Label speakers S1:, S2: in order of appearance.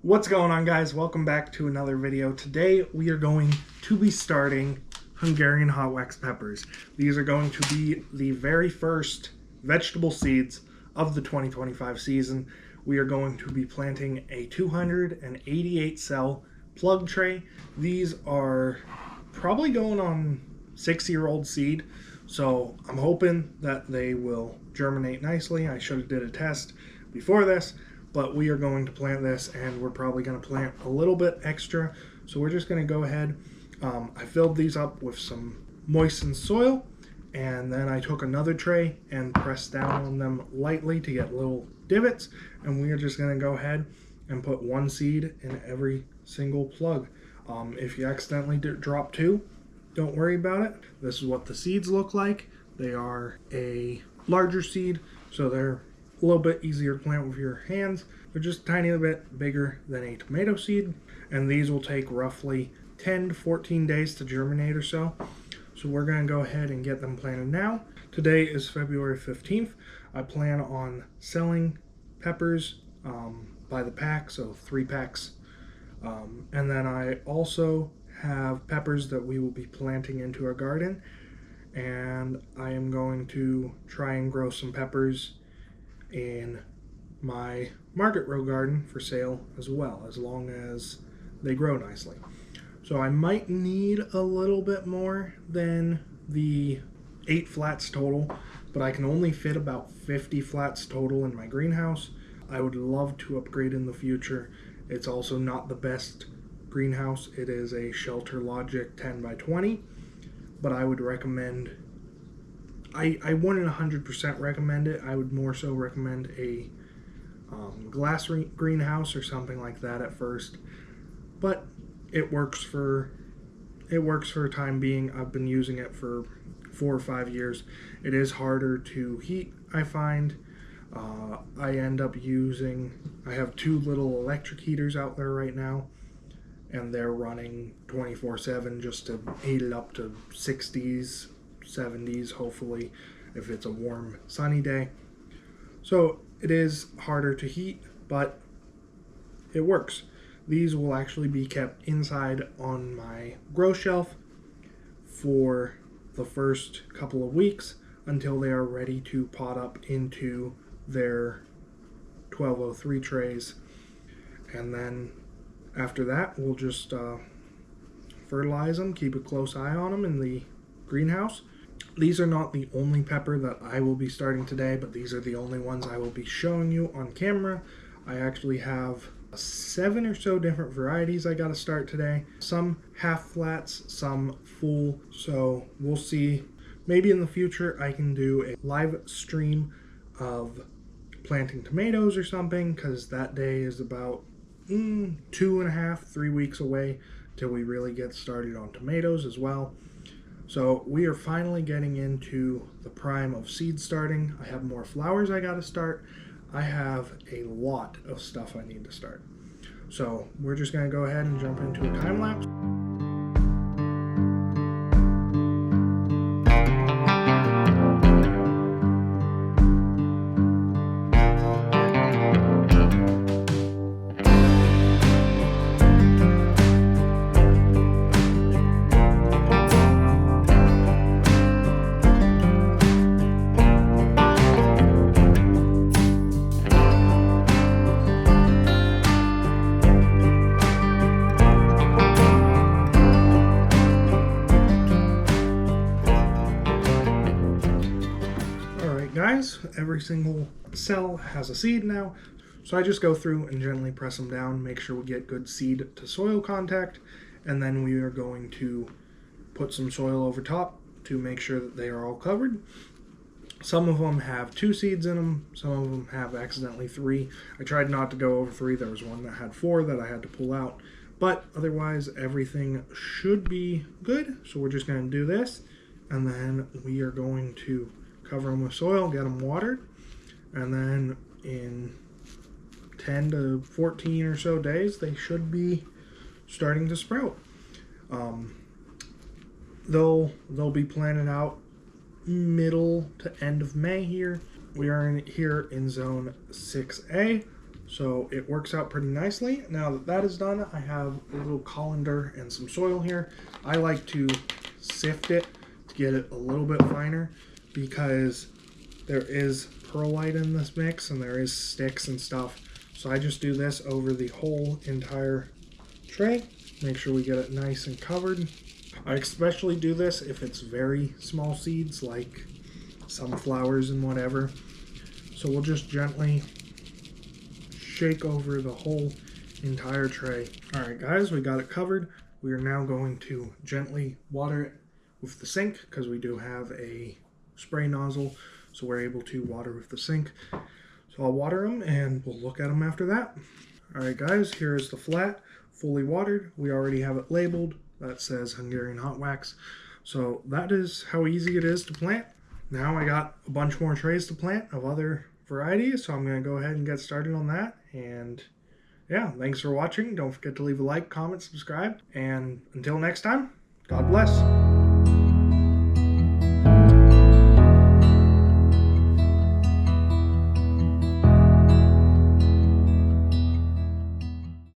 S1: What's going on, guys? Welcome back to another video. Today we are going to be starting Hungarian hot wax peppers. These are going to be the very first vegetable seeds of the 2025 season. We are going to be planting a 288 cell plug tray. These are probably going on 6-year-old seed, so I'm hoping that they will germinate nicely. I should have did a test before this, but we are going to plant this, and we're probably going to plant a little bit extra. So we're just going to go ahead. I filled these up with some moistened soil, and then I took another tray and pressed down on them lightly to get little divots, and we are just going to go ahead and put one seed in every single plug. If you accidentally drop two, don't worry about it. This is what the seeds look like. They are a larger seed, so they're a little bit easier to plant with your hands. They're just a tiny bit bigger than a tomato seed, and these will take roughly 10 to 14 days to germinate or so. So we're going to go ahead and get them planted now. Today is February 15th. I plan on selling peppers by the pack, so 3 packs. And then I also have peppers that we will be planting into our garden, and I am going to try and grow some peppers in my market row garden for sale as well, as long as they grow nicely. So I might need a little bit more than the 8 flats total, but I can only fit about 50 flats total in my greenhouse. I would love to upgrade in the future. It's also not the best greenhouse. It is a Shelter Logic 10 by 20, but I would recommend, I wouldn't 100% recommend it. I would more so recommend a glass greenhouse or something like that at first, but it works for a time being. I've been using it for 4 or 5 years. It is harder to heat, I find. I end up I have 2 little electric heaters out there right now, and they're running 24/7 just to heat it up to 60s, 70s, hopefully, if it's a warm, sunny day. So it is harder to heat, but it works. These will actually be kept inside on my grow shelf for the first couple of weeks until they are ready to pot up into their 1203 trays. And then after that, we'll just fertilize them, keep a close eye on them in the greenhouse. These are not the only pepper that I will be starting today, but these are the only ones I will be showing you on camera. I actually have 7 or so different varieties I got to start today. Some half flats, some full. So we'll see. Maybe in the future I can do a live stream of planting tomatoes or something, because that day is about 2.5, 3 weeks away till we really get started on tomatoes as well. So we are finally getting into the prime of seed starting. I have more flowers I got to start. I have a lot of stuff I need to start. So we're just going to go ahead and jump into a time lapse. Guys, every single cell has a seed now, so I just go through and gently press them down, make sure we get good seed to soil contact, and then we are going to put some soil over top to make sure that they are all covered. Some of them have 2 seeds in them, some of them have accidentally 3. I tried not to go over 3. There was one that had 4 that I had to pull out, but otherwise everything should be good. So we're just going to do this, and then we are going to cover them with soil, get them watered, and then in 10 to 14 or so days they should be starting to sprout. They'll be planted out middle to end of May here. We are here in zone 6A. So it works out pretty nicely. Now that that is done, I have a little colander and some soil here. I like to sift it to get it a little bit finer because there is perlite in this mix and there is sticks and stuff. So I just do this over the whole entire tray. Make sure we get it nice and covered. I especially do this if it's very small seeds like sunflowers and whatever. So we'll just gently shake over the whole entire tray. Alright guys, we got it covered. We are now going to gently water it with the sink because we do have a spray nozzle, so we're able to water with the sink. So I'll water them and we'll look at them after that. Alright guys, here is the flat, fully watered. We already have it labeled. That says Hungarian Hot Wax. So that is how easy it is to plant. Now I got a bunch more trays to plant of other varieties, so I'm going to go ahead and get started on that. And yeah, thanks for watching. Don't forget to leave a like, comment, subscribe, and until next time, God bless.